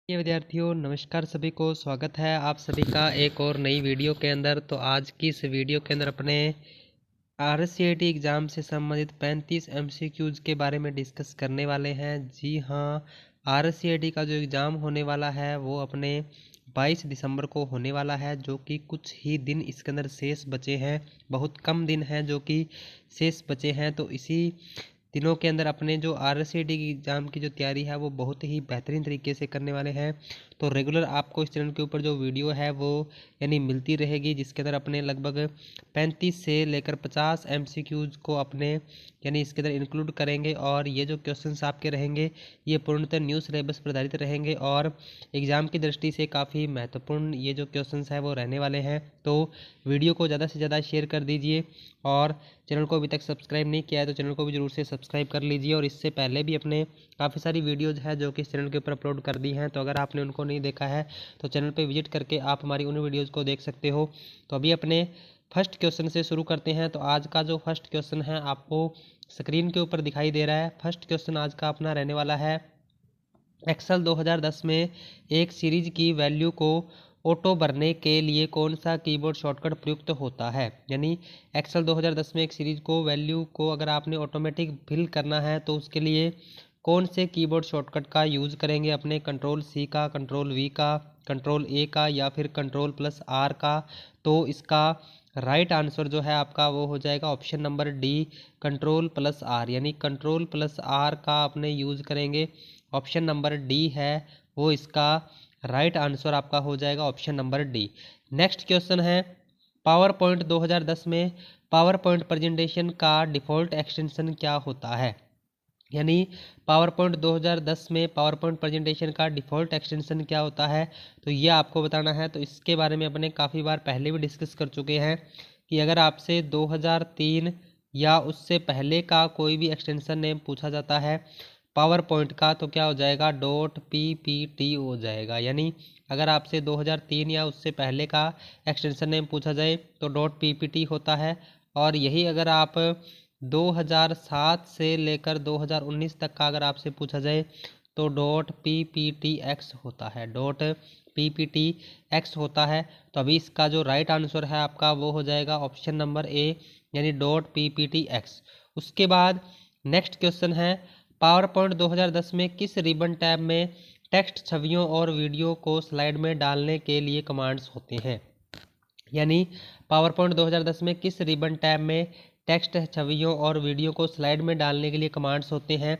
ये विद्यार्थियों नमस्कार, सभी को स्वागत है आप सभी का एक और नई वीडियो के अंदर। तो आज की इस वीडियो के अंदर अपने RCAT एग्ज़ाम से संबंधित 35 MCQs के बारे में डिस्कस करने वाले हैं। जी हाँ, RCAT का जो एग्ज़ाम होने वाला है वो अपने 22 दिसंबर को होने वाला है, जो कि कुछ ही दिन इसके अंदर शेष बचे हैं। बहुत कम दिन हैं जो कि शेष बचे हैं। तो इसी दिनों के अंदर अपने जो RCAT की एग्ज़ाम की जो तैयारी है वो बहुत ही बेहतरीन तरीके से करने वाले हैं। तो रेगुलर आपको इस चैनल के ऊपर जो वीडियो है वो यानी मिलती रहेगी, जिसके अंदर अपने लगभग 35 से लेकर 50 MCQs को अपने यानी इसके अंदर इंक्लूड करेंगे। और ये जो क्वेश्चंस आपके रहेंगे ये पूर्णतः न्यू सिलेबस पर आधारित रहेंगे और एग्ज़ाम की दृष्टि से काफ़ी महत्वपूर्ण ये जो क्वेश्चंस है वो रहने वाले हैं। तो वीडियो को ज़्यादा से ज़्यादा शेयर कर दीजिए और चैनल को अभी तक सब्सक्राइब नहीं किया है तो चैनल को भी जरूर से सब्सक्राइब कर लीजिए। और इससे पहले भी अपने काफ़ी सारी वीडियोज़ है जो कि इस चैनल के ऊपर अपलोड कर दी हैं, तो अगर आपने उनको नहीं देखा है तो चैनल पे विजिट करके आप हमारी उन वीडियोज़ को देख सकते हो। तो अभी अपने फर्स्ट क्वेश्चन से शुरू करते हैं। तो आज का जो फर्स्ट क्वेश्चन है आपको स्क्रीन के ऊपर दिखाई दे रहा है। फर्स्ट क्वेश्चन आज का अपना रहने वाला है, एक्सेल 2010 में एक सीरीज की वैल्यू को ऑटो भरने के लिए कौन सा कीबोर्ड शॉर्टकट प्रयुक्त होता है। यानी एक्सेल 2010 में एक सीरीज को वैल्यू को अगर आपने ऑटोमेटिक फिल करना है तो उसके लिए कौन से कीबोर्ड शॉर्टकट का यूज़ करेंगे। अपने कंट्रोल सी का, कंट्रोल वी का, कंट्रोल ए का या फिर कंट्रोल प्लस आर का। तो इसका राइट आंसर जो है आपका वो हो जाएगा option number D, control plus R. यानी कंट्रोल प्लस आर का अपने यूज़ करेंगे। ऑप्शन नंबर डी है वो इसका राइट आंसर आपका हो जाएगा option number D. Next question है, पावर पॉइंट 2010 में पावर पॉइंट प्रेजेंटेशन का डिफ़ॉल्ट एक्सटेंशन क्या होता है। यानी पावर पॉइंट 2010 में पावर पॉइंट प्रेजेंटेशन का डिफ़ॉल्ट एक्सटेंशन क्या होता है, तो ये आपको बताना है। तो इसके बारे में अपने काफ़ी बार पहले भी डिस्कस कर चुके हैं कि अगर आपसे 2003 या उससे पहले का कोई भी एक्सटेंशन नेम पूछा जाता है पावर पॉइंट का तो क्या हो जाएगा, डॉट PPT हो जाएगा। यानी अगर आपसे 2003 या उससे पहले का एक्सटेंशन नेम पूछा जाए तो डॉट PPT होता है। और यही अगर आप 2007 से लेकर 2019 तक का अगर आपसे पूछा जाए तो डॉट PPTX होता है, डॉट PPTX होता है। तो अभी इसका जो राइट आंसर है आपका वो हो जाएगा ऑप्शन नंबर ए, यानी डॉट PPTX। उसके बाद नेक्स्ट क्वेश्चन है, पावर पॉइंट 2010 में किस रिबन टैब में टेक्स्ट, छवियों और वीडियो को स्लाइड में डालने के लिए कमांड्स होते हैं। यानी पावर पॉइंट 2010 में किस रिबन टैब में टेक्स्ट, छवियों और वीडियो को स्लाइड में डालने के लिए कमांड्स होते हैं।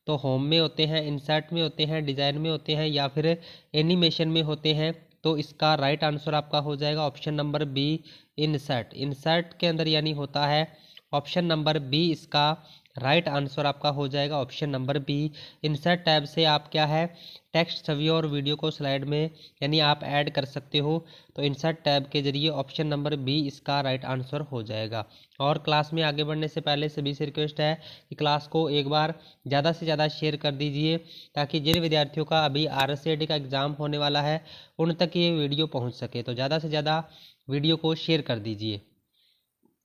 तो होम में होते हैं, इंसर्ट में होते हैं, डिज़ाइन में होते हैं या फिर एनिमेशन में होते हैं। तो इसका राइट आंसर आपका हो जाएगा option number B, insert. Insert के अंदर यानी होता है ऑप्शन नंबर बी, इसका राइट आंसर आपका हो जाएगा option number B. Insert tab से आप क्या है टेक्स्ट, छवियों और वीडियो को स्लाइड में यानी आप ऐड कर सकते हो। तो इंसर्ट टैब के जरिए ऑप्शन नंबर बी इसका राइट आंसर हो जाएगा। और क्लास में आगे बढ़ने से पहले सभी से रिक्वेस्ट है कि क्लास को एक बार ज़्यादा से ज़्यादा शेयर कर दीजिए, ताकि जिन विद्यार्थियों का अभी RCAT का एग्ज़ाम होने वाला है उन तक ये वीडियो पहुँच सके। तो ज़्यादा से ज़्यादा वीडियो को शेयर कर दीजिए।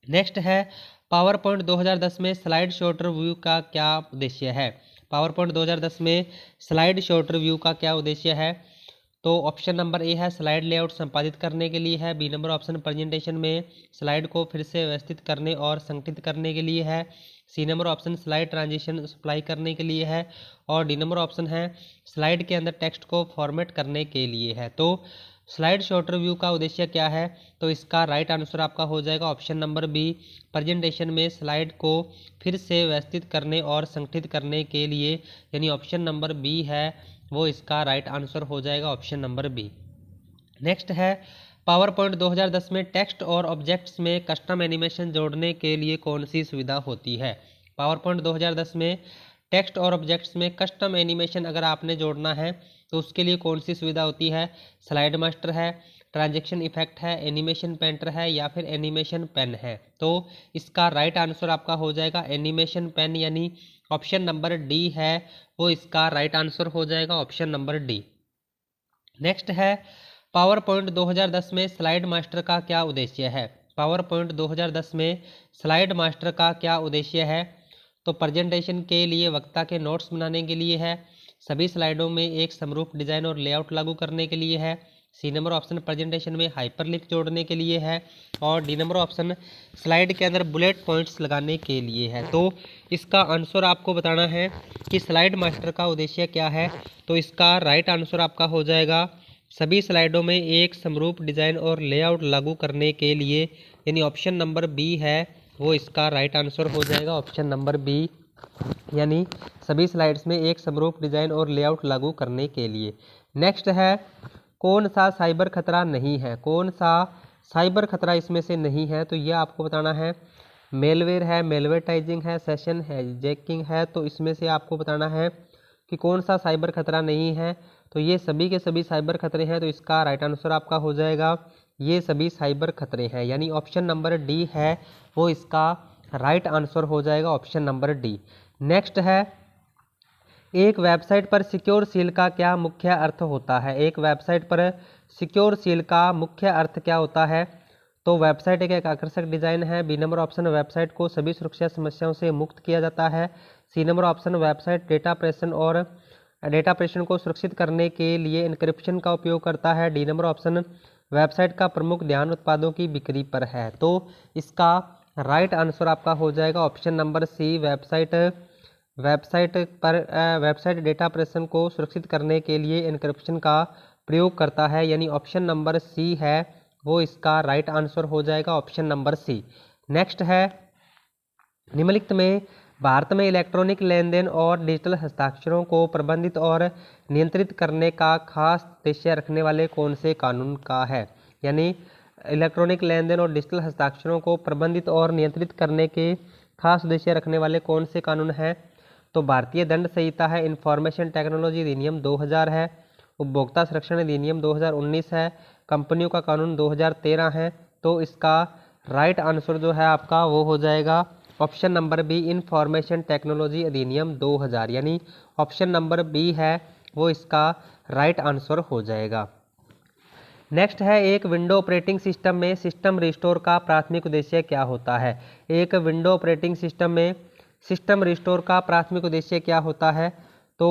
नेक्स्ट है, पावर पॉइंट 2010 में स्लाइड शॉर्टर व्यू का क्या उद्देश्य है। पावर पॉइंट 2010 में स्लाइड शॉर्टर व्यू का क्या उद्देश्य है। तो ऑप्शन नंबर ए है स्लाइड लेआउट संपादित करने के लिए है। बी नंबर ऑप्शन प्रेजेंटेशन में स्लाइड को फिर से व्यवस्थित करने और संगठित करने के लिए है। C number option slide transition supply करने के लिए है। और डी नंबर ऑप्शन है स्लाइड के अंदर टेक्स्ट को फॉर्मेट करने के लिए है। तो स्लाइड शॉर्टर व्यू का उद्देश्य क्या है, तो इसका राइट आंसर आपका हो जाएगा ऑप्शन नंबर बी, प्रेजेंटेशन में स्लाइड को फिर से व्यवस्थित करने और संगठित करने के लिए। यानी ऑप्शन नंबर बी है वो इसका राइट आंसर हो जाएगा ऑप्शन नंबर बी। नेक्स्ट है, पावर पॉइंट 2010 में टेक्स्ट और ऑब्जेक्ट्स में कस्टम एनिमेशन जोड़ने के लिए कौन सी सुविधा होती है। पावर पॉइंट 2010 में टेक्स्ट और ऑब्जेक्ट्स में कस्टम एनिमेशन अगर आपने जोड़ना है तो उसके लिए कौन सी सुविधा होती है। स्लाइड मास्टर है, ट्रांजेक्शन इफेक्ट है, एनिमेशन पेंटर है या फिर एनिमेशन पेन है। तो इसका राइट आंसर आपका हो जाएगा एनिमेशन पेन, यानी ऑप्शन नंबर डी है वो इसका राइट आंसर हो जाएगा ऑप्शन नंबर डी। नेक्स्ट है, पावर पॉइंट 2010 में स्लाइड मास्टर का क्या उद्देश्य है। पावर पॉइंट 2010 में स्लाइड मास्टर का क्या उद्देश्य है। तो प्रेजेंटेशन के लिए वक्ता के नोट्स बनाने के लिए है, सभी स्लाइडों में एक समरूप डिजाइन और लेआउट लागू करने के लिए है। सी नंबर ऑप्शन प्रेजेंटेशन में हाइपरलिंक जोड़ने के लिए है। और डी नंबर ऑप्शन स्लाइड के अंदर बुलेट पॉइंट्स लगाने के लिए है। तो इसका आंसर आपको बताना है कि स्लाइड मास्टर का उद्देश्य क्या है। तो इसका राइट आंसर आपका हो जाएगा सभी स्लाइडों में एक समरूप डिजाइन और लेआउट लागू करने के लिए, यानी ऑप्शन नंबर बी है वो इसका राइट आंसर हो जाएगा। ऑप्शन नंबर बी, यानी सभी स्लाइड्स में एक समरूप डिजाइन और लेआउट लागू करने के लिए। नेक्स्ट है, कौन सा साइबर खतरा नहीं है। कौन सा साइबर खतरा इसमें से नहीं है, तो ये आपको बताना है। मेलवेयर है, मेलवेटाइजिंग है, सेशन है, जैकिंग है। तो इसमें से आपको बताना है कि कौन सा साइबर खतरा नहीं है। तो ये सभी के सभी साइबर खतरे हैं। तो इसका राइट आंसर आपका हो जाएगा ये सभी साइबर खतरे हैं, यानी ऑप्शन नंबर डी है वो इसका राइट आंसर हो जाएगा। Option number D. नेक्स्ट है, एक वेबसाइट पर सिक्योर सील का क्या मुख्य अर्थ होता है। एक वेबसाइट पर सिक्योर सील का मुख्य अर्थ क्या होता है। तो वेबसाइट एक आकर्षक डिजाइन है। बी नंबर ऑप्शन वेबसाइट को सभी सुरक्षा समस्याओं से मुक्त किया जाता है। C number option website data प्रेषण को सुरक्षित करने के लिए एन्क्रिप्शन का उपयोग करता है। डी नंबर ऑप्शन वेबसाइट का प्रमुख ध्यान उत्पादों की बिक्री पर है। तो इसका राइट आंसर आपका हो जाएगा option number C, website data प्रेषण को सुरक्षित करने के लिए एन्क्रिप्शन का प्रयोग करता है, यानी ऑप्शन नंबर सी है वो इसका राइट आंसर हो जाएगा। Option number C. नेक्स्ट है, निम्नलिखित में भारत में इलेक्ट्रॉनिक लेन देन और डिजिटल हस्ताक्षरों को प्रबंधित और नियंत्रित करने का खास उद्देश्य रखने वाले कौन से कानून का है। यानी इलेक्ट्रॉनिक लेन देन और डिजिटल हस्ताक्षरों को प्रबंधित और नियंत्रित करने के खास उद्देश्य रखने वाले कौन से कानून हैं। तो भारतीय दंड संहिता है, इंफॉर्मेशन टेक्नोलॉजी अधिनियम 2000 है, उपभोक्ता संरक्षण अधिनियम 2019 है, कंपनियों का कानून 2013 है। तो इसका राइट आंसर जो है आपका वो हो जाएगा option number B, information technology अधिनियम 2000, यानी ऑप्शन नंबर बी है वो इसका राइट आंसर हो जाएगा। नेक्स्ट है, एक विंडो ऑपरेटिंग सिस्टम में सिस्टम रिस्टोर का प्राथमिक उद्देश्य क्या होता है। एक विंडो ऑपरेटिंग सिस्टम में सिस्टम रिस्टोर का प्राथमिक उद्देश्य क्या होता है। तो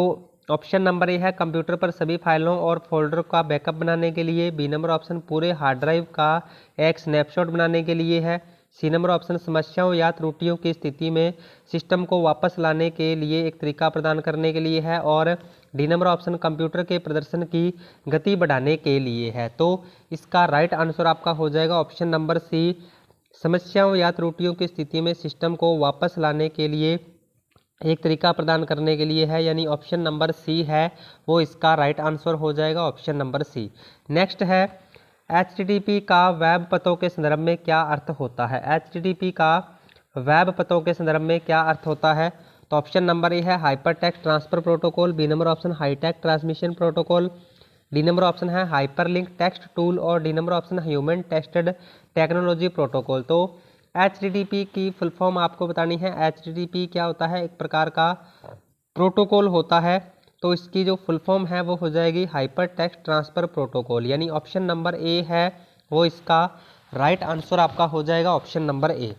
ऑप्शन नंबर ए है कंप्यूटर पर सभी फाइलों और फोल्डर का बैकअप बनाने के लिए। बी नंबर ऑप्शन पूरे हार्ड ड्राइव का एक स्नैपशॉट बनाने के लिए है। सी नंबर ऑप्शन समस्याओं या त्रुटियों की स्थिति में सिस्टम को वापस लाने के लिए एक तरीका प्रदान करने के लिए है। और डी नंबर ऑप्शन कंप्यूटर के प्रदर्शन की गति बढ़ाने के लिए है। तो इसका राइट आंसर आपका हो जाएगा ऑप्शन नंबर सी, समस्याओं या त्रुटियों की स्थिति में सिस्टम को वापस लाने के लिए एक तरीका प्रदान करने के लिए है, यानी ऑप्शन नंबर सी है वो इसका राइट आंसर हो जाएगा। Option number C. नेक्स्ट है, HTTP का वेब पतों के संदर्भ में क्या अर्थ होता है। HTTP का वेब पतों के संदर्भ में क्या अर्थ होता है। तो ऑप्शन नंबर ए है hyper text transfer protocol, B number option hitech transmission protocol, D number option है हाइपरलिंक टेक्स्ट टूल और D number option human tested technology protocol. तो HTTP की फुल फॉर्म आपको बतानी है। HTTP क्या होता है, एक प्रकार का प्रोटोकॉल होता है। तो इसकी जो फुल फॉर्म है वो हो जाएगी हाइपर टेक्स्ट ट्रांसफर प्रोटोकॉल, यानी ऑप्शन नंबर ए है वो इसका राइट आंसर आपका हो जाएगा। ऑप्शन नंबर ए।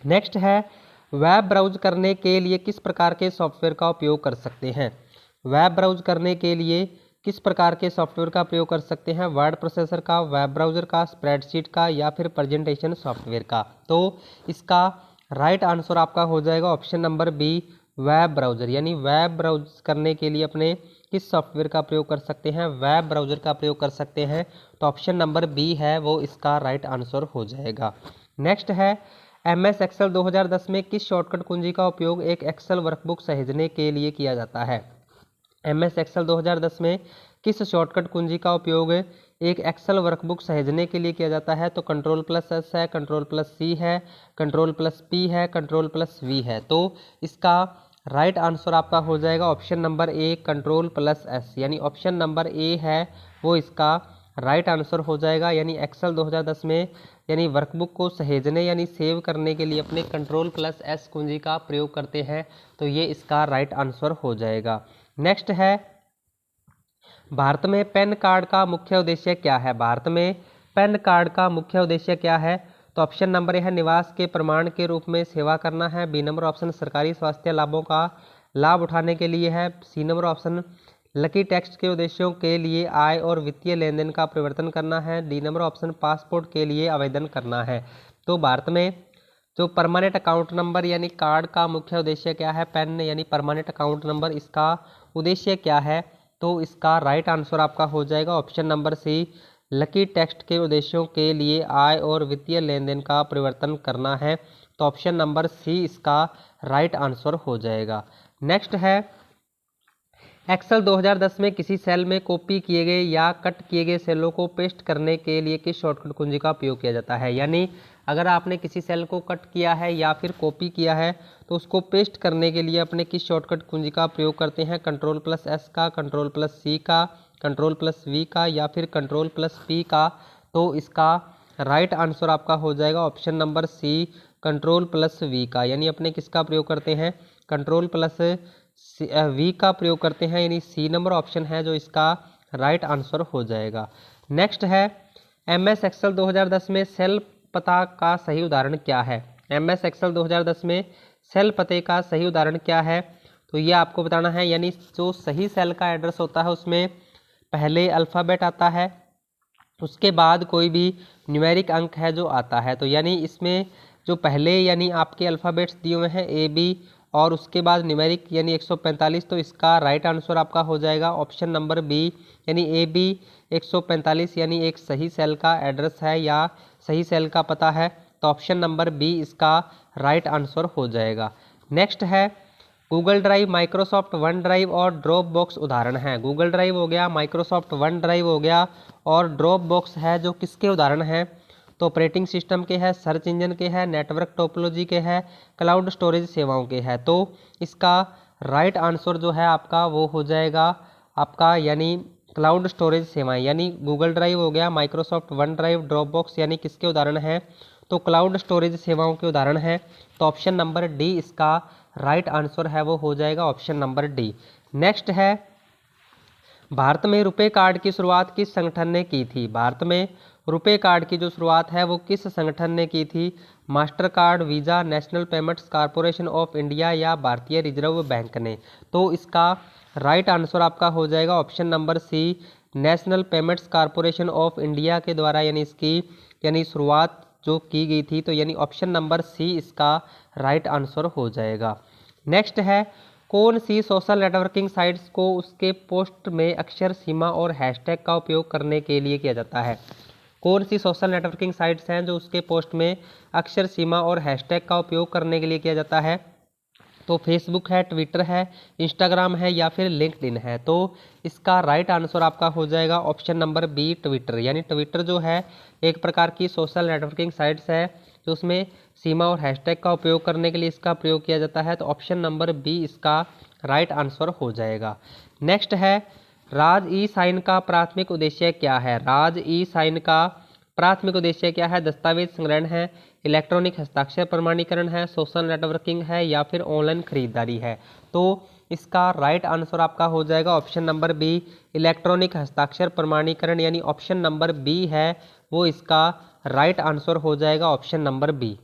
नेक्स्ट है, वेब ब्राउज करने के लिए किस प्रकार के सॉफ्टवेयर का उपयोग कर सकते हैं। वेब ब्राउज करने के लिए किस प्रकार के सॉफ्टवेयर का प्रयोग कर सकते हैं। वर्ड प्रोसेसर का, वेब ब्राउज़र का, स्प्रेडशीट का या फिर प्रेजेंटेशन सॉफ्टवेयर का। तो इसका राइट आंसर आपका हो जाएगा option number B, web browser, यानी वेब ब्राउज करने के लिए अपने किस सॉफ्टवेयर का प्रयोग कर सकते हैं, वेब ब्राउज़र का प्रयोग कर सकते हैं। तो ऑप्शन नंबर बी है वो इसका राइट आंसर हो जाएगा। नेक्स्ट है, MS एक्सेल 2010 में किस शॉर्टकट कुंजी का उपयोग एक एक्सेल वर्कबुक सहेजने के लिए किया जाता है। MS एक्सेल 2010 में किस शॉर्टकट कुंजी का उपयोग एक एक्सेल वर्कबुक सहेजने के लिए किया जाता है। तो Ctrl+S है, Ctrl+C है, Ctrl+P है, Ctrl+V है। तो इसका राइट आंसर आपका हो जाएगा ऑप्शन नंबर ए, Ctrl+S, यानी ऑप्शन नंबर ए है वो इसका राइट आंसर हो जाएगा। यानी एक्सेल 2010 में यानी वर्कबुक को सहेजने यानी सेव करने के लिए अपने Ctrl+S कुंजी का प्रयोग करते हैं। तो ये इसका राइट आंसर हो जाएगा। नेक्स्ट है, भारत में पैन कार्ड का मुख्य उद्देश्य क्या है। भारत में पैन कार्ड का मुख्य उद्देश्य क्या है। तो ऑप्शन नंबर ए है निवास के प्रमाण के रूप में सेवा करना है। बी नंबर ऑप्शन सरकारी स्वास्थ्य लाभों का लाभ उठाने के लिए है। C number option lucky tax के उद्देश्यों के लिए आय और वित्तीय लेन देन का परिवर्तन करना है। डी नंबर ऑप्शन पासपोर्ट के लिए आवेदन करना है। तो भारत में जो परमानेंट अकाउंट नंबर यानी कार्ड का मुख्य उद्देश्य क्या है, पैन यानी परमानेंट अकाउंट नंबर, इसका उद्देश्य क्या है, तो इसका राइट आंसर आपका हो जाएगा option number C, lucky text के उद्देश्यों के लिए आय और वित्तीय लेन देन का परिवर्तन करना है। तो ऑप्शन नंबर सी इसका राइट आंसर हो जाएगा। नेक्स्ट है एक्सेल 2010 में किसी सेल में कॉपी किए गए या कट किए गए सेलों को पेस्ट करने के लिए किस शॉर्टकट कुंजी का उपयोग किया जाता है। यानी अगर आपने किसी सेल को कट किया है या फिर कॉपी किया है तो उसको पेस्ट करने के लिए अपने किस शॉर्टकट कुंजी का प्रयोग करते हैं, Ctrl+S का, Ctrl+C का, Ctrl+V का या फिर Ctrl+P का। तो इसका राइट आंसर आपका हो जाएगा ऑप्शन नंबर सी, Ctrl+V का। यानी अपने किसका प्रयोग करते हैं, Ctrl+V का प्रयोग करते हैं, यानी सी नंबर ऑप्शन है जो इसका राइट आंसर हो जाएगा। नेक्स्ट है MS एक्सेल 2010 में सेल पता का सही उदाहरण क्या है। MS एक्सेल 2010 में सेल पते का सही उदाहरण क्या है, तो ये आपको बताना है। यानी जो सही सेल का एड्रेस होता है उसमें पहले अल्फ़ाबेट आता है, उसके बाद कोई भी न्यूमेरिक अंक है जो आता है। तो यानी इसमें जो पहले यानी आपके अल्फ़ाबेट्स दिए हुए हैं AB और उसके बाद न्यूमेरिक यानी 145, तो इसका राइट आंसर आपका हो जाएगा ऑप्शन नंबर बी, यानी AB 145 यानी एक सही सेल का एड्रेस है या सही सेल का पता है। तो ऑप्शन नंबर बी इसका राइट आंसर हो जाएगा। नेक्स्ट है Google drive, Microsoft one drive और ड्रॉप बॉक्स उदाहरण हैं। गूगल ड्राइव हो गया, माइक्रोसॉफ्ट वन ड्राइव हो गया और ड्रॉप बॉक्स है जो किसके उदाहरण हैं, तो ऑपरेटिंग सिस्टम के हैं, सर्च इंजन के हैं, नेटवर्क टोपोलॉजी के हैं, क्लाउड स्टोरेज सेवाओं के हैं। तो इसका राइट आंसर जो है आपका वो हो जाएगा आपका यानी क्लाउड स्टोरेज सेवाएं। यानी गूगल ड्राइव हो गया, Microsoft one drive, drop box यानी किसके उदाहरण हैं, तो क्लाउड स्टोरेज सेवाओं के उदाहरण हैं। तो ऑप्शन नंबर डी इसका राइट आंसर है वो हो जाएगा ऑप्शन नंबर डी। नेक्स्ट है भारत में रुपए कार्ड की शुरुआत किस संगठन ने की थी। भारत में रुपए कार्ड की जो शुरुआत है वो किस संगठन ने की थी, master card, visa, national payments corporation of India या भारतीय रिजर्व बैंक ने। तो इसका राइट आंसर आपका हो जाएगा option number C, national payments corporation of India के द्वारा यानी इसकी यानी शुरुआत जो की गई थी। तो यानी ऑप्शन नंबर सी इसका राइट आंसर हो जाएगा। नेक्स्ट है कौन सी सोशल नेटवर्किंग साइट्स को उसके पोस्ट में अक्षर सीमा और हैशटैग का उपयोग करने के लिए किया जाता है। कौन सी सोशल नेटवर्किंग साइट्स हैं जो उसके पोस्ट में अक्षर सीमा और हैशटैग का उपयोग करने के लिए किया जाता है, तो फेसबुक है, ट्विटर है, इंस्टाग्राम है या फिर लिंक्डइन है। तो इसका राइट आंसर आपका हो जाएगा ऑप्शन नंबर बी, ट्विटर। यानी ट्विटर जो है एक प्रकार की सोशल नेटवर्किंग साइट्स है जो उसमें सीमा और हैशटैग का उपयोग करने के लिए इसका प्रयोग किया जाता है। तो ऑप्शन नंबर बी इसका राइट आंसर हो जाएगा। नेक्स्ट है राज ई साइन का प्राथमिक उद्देश्य क्या है। राज ई साइन का प्राथमिक उद्देश्य क्या है, दस्तावेज संग्रहण है, इलेक्ट्रॉनिक हस्ताक्षर प्रमाणीकरण है, सोशल नेटवर्किंग है या फिर ऑनलाइन खरीदारी है। तो इसका राइट आंसर आपका हो जाएगा ऑप्शन नंबर बी, इलेक्ट्रॉनिक हस्ताक्षर प्रमाणीकरण, यानी ऑप्शन नंबर बी है वो इसका राइट आंसर हो जाएगा ऑप्शन नंबर बी।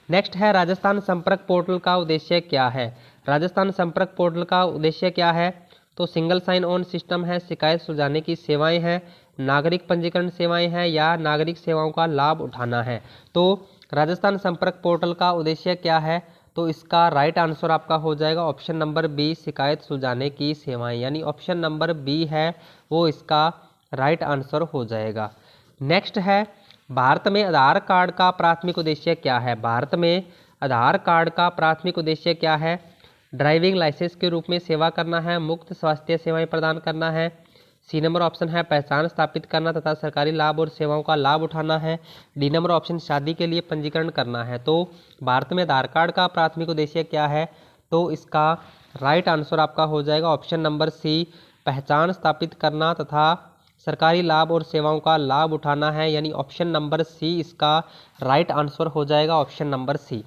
नेक्स्ट है राजस्थान संपर्क पोर्टल का उद्देश्य क्या है। राजस्थान संपर्क पोर्टल का उद्देश्य क्या है, तो सिंगल साइन ऑन सिस्टम है, शिकायत सुलझाने की सेवाएं हैं, नागरिक पंजीकरण सेवाएं हैं या नागरिक सेवाओं का लाभ उठाना है। तो राजस्थान संपर्क पोर्टल का उद्देश्य क्या है, तो इसका राइट आंसर आपका हो जाएगा ऑप्शन नंबर बी, शिकायत सुलझाने की सेवाएं, यानी ऑप्शन नंबर बी है वो इसका राइट आंसर हो जाएगा। नेक्स्ट है भारत में आधार कार्ड का प्राथमिक उद्देश्य क्या है। भारत में आधार कार्ड का प्राथमिक उद्देश्य क्या है, ड्राइविंग लाइसेंस के रूप में सेवा करना है, मुफ्त स्वास्थ्य सेवाएं प्रदान करना है, सी नंबर ऑप्शन है पहचान स्थापित करना तथा सरकारी लाभ और सेवाओं का लाभ उठाना है, डी नंबर ऑप्शन शादी के लिए पंजीकरण करना है। तो भारत में आधार कार्ड का प्राथमिक उद्देश्य क्या है, तो इसका राइट आंसर आपका हो जाएगा ऑप्शन नंबर सी, पहचान स्थापित करना तथा सरकारी लाभ और सेवाओं का लाभ उठाना है, यानी ऑप्शन नंबर सी इसका राइट आंसर हो जाएगा ऑप्शन नंबर सी।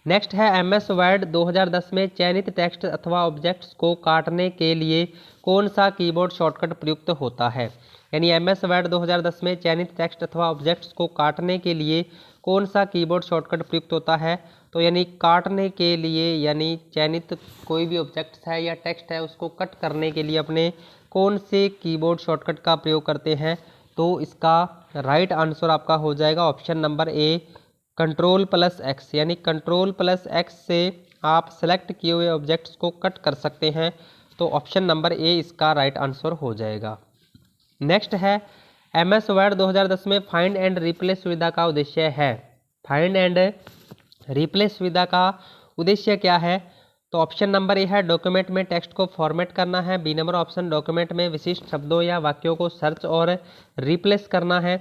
नेक्स्ट है MS वर्ड 2010 में चयनित टेक्स्ट अथवा ऑब्जेक्ट्स को काटने के लिए कौन सा कीबोर्ड शॉर्टकट प्रयुक्त होता है। यानी MS वर्ड 2010 में चयनित टेक्स्ट अथवा ऑब्जेक्ट्स को काटने के लिए कौन सा कीबोर्ड शॉर्टकट प्रयुक्त होता है, तो यानी काटने के लिए, यानी चयनित कोई भी ऑब्जेक्ट्स है या टेक्स्ट है उसको कट करने के लिए अपने कौन से कीबोर्ड शॉर्टकट का प्रयोग करते हैं? तो इसका राइट आंसर आपका हो जाएगा ऑप्शन नंबर ए, Ctrl+X। यानी Ctrl+X से आप सेलेक्ट किए हुए ऑब्जेक्ट्स को कट कर सकते हैं। तो ऑप्शन नंबर ए इसका राइट आंसर हो जाएगा। नेक्स्ट है MS वर्ड 2010 में फाइंड एंड रिप्लेस सुविधा का उद्देश्य है। फाइंड एंड रिप्लेस सुविधा का उद्देश्य क्या है? तो ऑप्शन नंबर ए है डॉक्यूमेंट में टेक्स्ट को फॉर्मेट करना है। बी नंबर ऑप्शन डॉक्यूमेंट में विशिष्ट शब्दों या वाक्यों को सर्च और रिप्लेस करना है।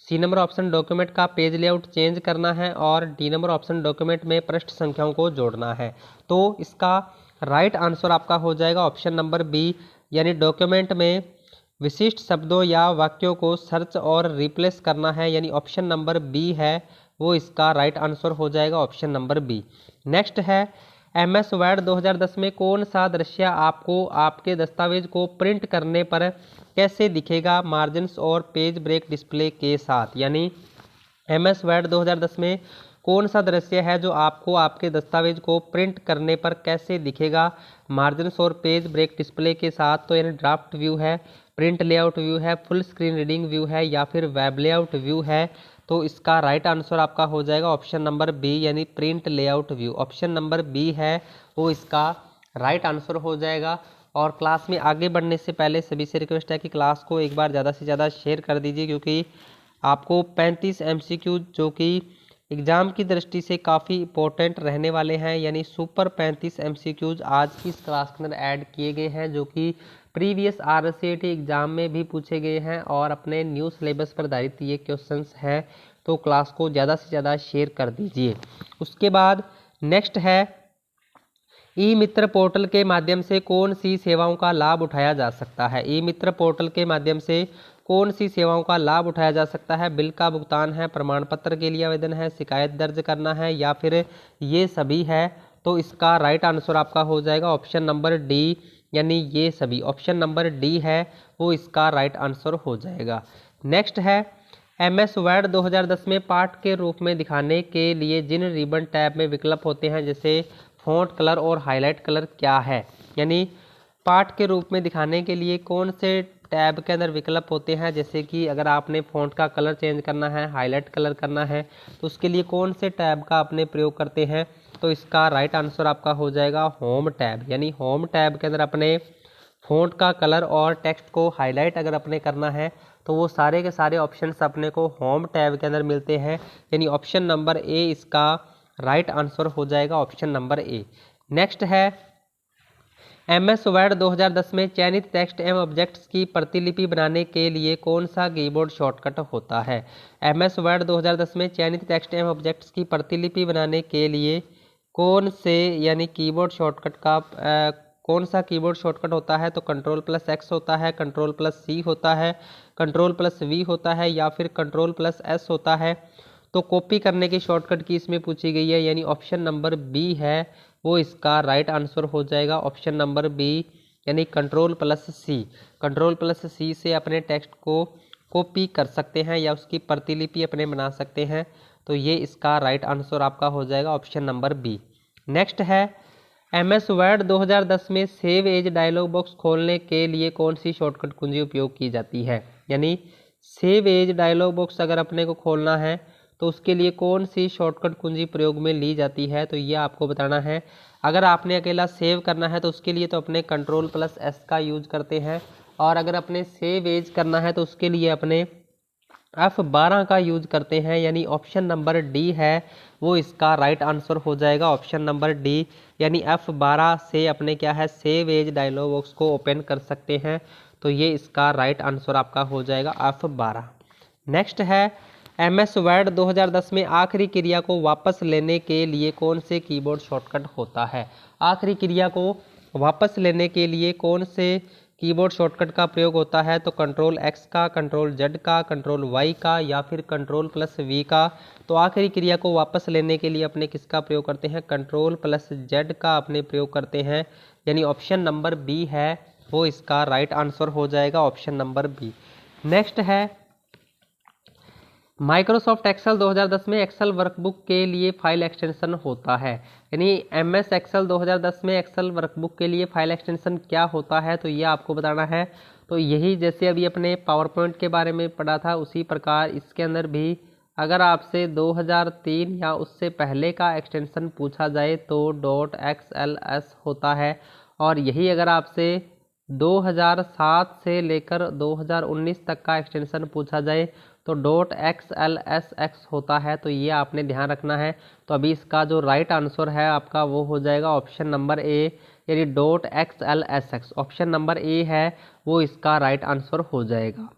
सी नंबर ऑप्शन डॉक्यूमेंट का पेज लेआउट चेंज करना है। और डी नंबर ऑप्शन डॉक्यूमेंट में पृष्ठ संख्याओं को जोड़ना है। तो इसका राइट आंसर आपका हो जाएगा ऑप्शन नंबर बी, यानी डॉक्यूमेंट में विशिष्ट शब्दों या वाक्यों को सर्च और रिप्लेस करना है, यानी ऑप्शन नंबर बी है वो इसका राइट आंसर हो जाएगा ऑप्शन नंबर बी। नेक्स्ट है MS वर्ड 2010 में कौन सा दृश्य आपको आपके दस्तावेज को प्रिंट करने पर कैसे दिखेगा मार्जिन्स और पेज ब्रेक डिस्प्ले के साथ? यानी MS वर्ड 2010 में कौन सा दृश्य है जो आपको आपके दस्तावेज को प्रिंट करने पर कैसे दिखेगा मार्जिन्स और पेज ब्रेक डिस्प्ले के साथ? तो यानी ड्राफ्ट व्यू है, प्रिंट लेआउट व्यू है, फुल स्क्रीन रीडिंग व्यू है या फिर वेब लेआउट व्यू है? तो इसका राइट आंसर आपका हो जाएगा ऑप्शन नंबर बी, यानी print layout view. Option number B है वो इसका राइट आंसर हो जाएगा। और क्लास में आगे बढ़ने से पहले सभी से रिक्वेस्ट है कि क्लास को एक बार ज़्यादा से ज़्यादा शेयर कर दीजिए, क्योंकि आपको 35 MCQ जो कि एग्ज़ाम की दृष्टि से काफ़ी इंपॉर्टेंट रहने वाले हैं, यानी सुपर 35 MCQs आज की इस क्लास के अंदर ऐड किए गए हैं, जो कि प्रीवियस RCET एग्ज़ाम में भी पूछे गए हैं और अपने न्यू सिलेबस पर आधारित ये क्वेश्चंस हैं। तो क्लास को ज़्यादा से ज़्यादा शेयर कर दीजिए। उसके बाद नेक्स्ट है ई मित्र पोर्टल के माध्यम से कौन सी सेवाओं का लाभ उठाया जा सकता है? ई मित्र पोर्टल के माध्यम से कौन सी सेवाओं का लाभ उठाया जा सकता है? बिल का भुगतान है, प्रमाण पत्र के लिए आवेदन है, शिकायत दर्ज करना है या फिर ये सभी है? तो इसका राइट आंसर आपका हो जाएगा ऑप्शन नंबर डी, यानी ये सभी। ऑप्शन नंबर डी है वो इसका राइट आंसर हो जाएगा। नेक्स्ट है MS वर्ड 2010 में पाठ के रूप में दिखाने के लिए जिन रिबन टैब में विकल्प होते हैं, जैसे फ़ॉन्ट कलर और हाईलाइट कलर, क्या है? यानी पाठ के रूप में दिखाने के लिए कौन से टैब के अंदर विकल्प होते हैं? जैसे कि अगर आपने फ़ॉन्ट का कलर चेंज करना है, हाईलाइट कलर करना है, तो उसके लिए कौन से टैब का अपने प्रयोग करते हैं? तो इसका राइट आंसर आपका हो जाएगा होम टैब। यानी होम टैब के अंदर अपने फ़ॉन्ट का कलर और टेक्स्ट को हाईलाइट अगर अपने करना है तो वो सारे के सारे ऑप्शंस अपने को होम टैब के अंदर मिलते हैं, यानी ऑप्शन नंबर ए इसका राइट आंसर हो जाएगा ऑप्शन नंबर ए। नेक्स्ट है MS वर्ड 2010 में चयनित टेक्स्ट एवं ऑब्जेक्ट्स की प्रतिलिपि बनाने के लिए कौन सा कीबोर्ड शॉर्टकट होता है? MS वर्ड 2010 में चयनित टेक्स्ट एवं ऑब्जेक्ट्स की प्रतिलिपि बनाने के लिए कौन से यानी कीबोर्ड शॉर्टकट का कौन सा कीबोर्ड शॉर्टकट होता है? तो Ctrl+X होता है, Ctrl+C होता है, Ctrl+V होता है या फिर Ctrl+S होता है? तो कॉपी करने की शॉर्टकट की इसमें पूछी गई है, यानी ऑप्शन नंबर बी है वो इसका राइट आंसर हो जाएगा ऑप्शन नंबर बी, यानी Ctrl+C। Ctrl+C से अपने टेक्स्ट को कॉपी कर सकते हैं या उसकी प्रतिलिपि अपने बना सकते हैं। तो ये इसका राइट आंसर आपका हो जाएगा ऑप्शन नंबर बी। नेक्स्ट है MS वर्ड 2010 में सेव एज डायलॉग बॉक्स खोलने के लिए कौन सी शॉर्टकट कुंजी उपयोग की जाती है? यानी सेव एज डायलॉग बॉक्स अगर अपने को खोलना है तो उसके लिए कौन सी शॉर्टकट कुंजी प्रयोग में ली जाती है? तो ये आपको बताना है। अगर आपने अकेला सेव करना है तो उसके लिए तो अपने Ctrl+S का यूज करते हैं, और अगर अपने सेव एज करना है तो उसके लिए अपने F12 का यूज करते हैं, यानी ऑप्शन नंबर डी है वो इसका राइट आंसर हो जाएगा ऑप्शन नंबर डी, यानी F12 से अपने क्या है सेव एज डायलॉग बॉक्स को ओपन कर सकते हैं। तो ये इसका राइट आंसर आपका हो जाएगा F12। नेक्स्ट है MS वर्ड 2010 में आखिरी क्रिया को वापस लेने के लिए कौन से कीबोर्ड शॉर्टकट होता है? आखिरी क्रिया को वापस लेने के लिए कौन से कीबोर्ड शॉर्टकट का प्रयोग होता है? तो Ctrl+X का, Ctrl+Z का, Ctrl+Y का या फिर Ctrl+V का? तो आखिरी क्रिया को वापस लेने के लिए अपने किसका प्रयोग करते हैं? Ctrl+Z का अपने प्रयोग करते हैं, यानी ऑप्शन नंबर बी है वो इसका राइट आंसर हो जाएगा ऑप्शन नंबर बी। नेक्स्ट है माइक्रोसॉफ्ट एक्सेल 2010 में एक्सेल वर्कबुक के लिए फाइल एक्सटेंशन होता है, यानी एमएस एक्सेल 2010 में एक्सेल वर्कबुक के लिए फाइल एक्सटेंशन क्या होता है, तो ये आपको बताना है। तो यही जैसे अभी अपने पावर पॉइंट के बारे में पढ़ा था, उसी प्रकार इसके अंदर भी अगर आपसे 2003 या उससे पहले का एक्सटेंशन पूछा जाए तो .xls होता है, और यही अगर आपसे 2007 से लेकर 2019 तक का एक्सटेंशन पूछा जाए तो .xlsx होता है। तो ये आपने ध्यान रखना है। तो अभी इसका जो राइट आंसर है आपका वो हो जाएगा ऑप्शन नंबर ए, यानी .xlsx ऑप्शन नंबर ए है वो इसका राइट आंसर हो जाएगा।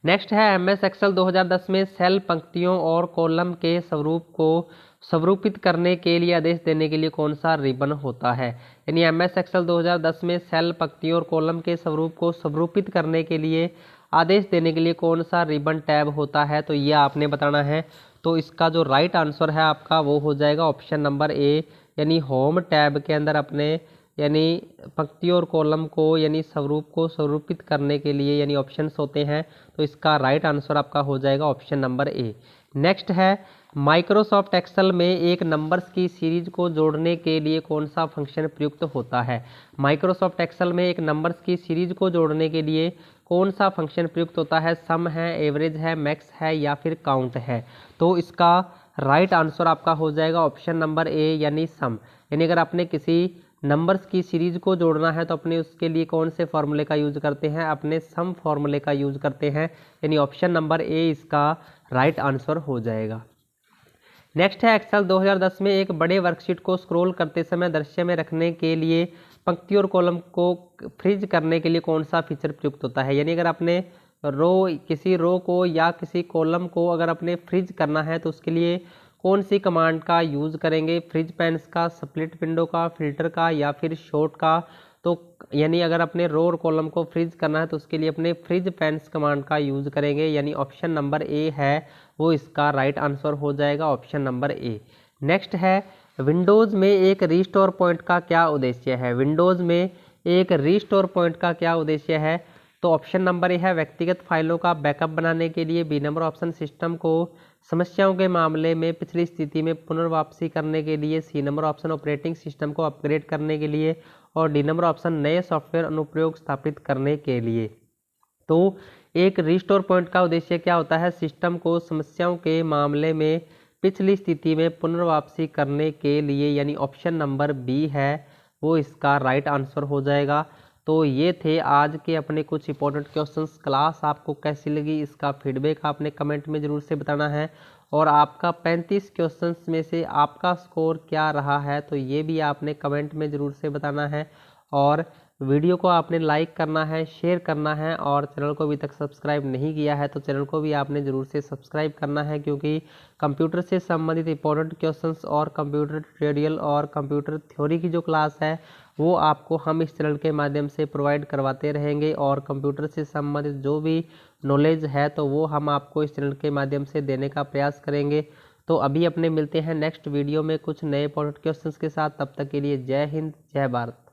नेक्स्ट है एमएस एक्सेल 2010 में सेल पंक्तियों और कॉलम के स्वरूप को स्वरूपित करने के लिए आदेश देने के लिए कौन सा रिबन होता है, यानी एमएस एक्सेल 2010 में सेल पंक्तियों और कॉलम के स्वरूप को स्वरूपित करने के लिए आदेश देने के लिए कौन सा रिबन टैब होता है, तो ये आपने बताना है। तो इसका जो राइट आंसर है आपका वो हो जाएगा ऑप्शन नंबर ए, यानी होम टैब के अंदर अपने यानी पंक्तियों और कॉलम को यानी स्वरूप को स्वरूपित करने के लिए यानी ऑप्शंस होते हैं। तो इसका राइट आंसर आपका हो जाएगा ऑप्शन नंबर ए। नेक्स्ट है माइक्रोसॉफ्ट एक्सेल में एक नंबर्स की सीरीज को जोड़ने के लिए कौन सा फंक्शन प्रयुक्त होता है। माइक्रोसॉफ्ट एक्सेल में एक नंबर्स की सीरीज को जोड़ने के लिए कौन सा फंक्शन प्रयुक्त होता है, सम है, एवरेज है, मैक्स है या फिर काउंट है। तो इसका राइट आंसर आपका हो जाएगा ऑप्शन नंबर ए, यानी सम। यानी अगर आपने किसी नंबर्स की सीरीज को जोड़ना है तो अपने उसके लिए कौन से फॉर्मूले का यूज करते हैं, अपने सम फॉर्मूले का यूज करते हैं, यानी ऑप्शन नंबर ए इसका राइट आंसर हो जाएगा। नेक्स्ट है एक्सेल 2010 में एक बड़े वर्कशीट को स्क्रॉल करते समय दृश्य में रखने के लिए पंक्ति और कॉलम को फ्रीज करने के लिए कौन सा फीचर प्रयुक्त होता है। यानी अगर आपने किसी रो को या किसी कॉलम को अगर आपने फ्रीज करना है तो उसके लिए कौन सी कमांड का यूज़ करेंगे, फ्रिज पेंस का, स्प्लिट विंडो का, फिल्टर का या फिर शॉर्ट का। तो यानी अगर अपने रो और कॉलम को फ्रीज करना है तो उसके लिए अपने फ्रिज पेंस कमांड का यूज़ करेंगे, यानी ऑप्शन नंबर ए है वो इसका राइट आंसर हो जाएगा ऑप्शन नंबर ए। नेक्स्ट है विंडोज़ में एक रीस्टोर पॉइंट का क्या उद्देश्य है। विंडोज़ में एक रीस्टोर पॉइंट का क्या उद्देश्य है, तो ऑप्शन नंबर ए है व्यक्तिगत फाइलों का बैकअप बनाने के लिए, बी नंबर ऑप्शन सिस्टम को समस्याओं के मामले में पिछली स्थिति में पुनर्वापसी करने के लिए, C number option operating system को अपग्रेड करने के लिए और डी नंबर ऑप्शन नए सॉफ्टवेयर अनुप्रयोग स्थापित करने के लिए। तो एक रिस्टोर पॉइंट का उद्देश्य क्या होता है, सिस्टम को समस्याओं के मामले में पिछली स्थिति में पुनर्वापसी करने के लिए, यानी ऑप्शन नंबर बी है वो इसका राइट आंसर हो जाएगा। तो ये थे आज के अपने कुछ इंपॉर्टेंट क्वेश्चंस। क्लास आपको कैसी लगी इसका फीडबैक आपने कमेंट में ज़रूर से बताना है, और आपका 35 क्वेश्चंस में से आपका स्कोर क्या रहा है तो ये भी आपने कमेंट में ज़रूर से बताना है। और वीडियो को आपने लाइक करना है, शेयर करना है, और चैनल को अभी तक सब्सक्राइब नहीं किया है तो चैनल को भी आपने ज़रूर से सब्सक्राइब करना है, क्योंकि कंप्यूटर से संबंधित इंपॉर्टेंट क्वेश्चंस और कंप्यूटर ट्यूटोरियल और कंप्यूटर थ्योरी की जो क्लास है वो आपको हम इस चैनल के माध्यम से प्रोवाइड करवाते रहेंगे, और कंप्यूटर से संबंधित जो भी नॉलेज है तो वो हम आपको इस चैनल के माध्यम से देने का प्रयास करेंगे। तो अभी अपने मिलते हैं नेक्स्ट वीडियो में कुछ नए इंपॉर्टेंट क्वेश्चंस के साथ। तब तक के लिए जय हिंद, जय भारत।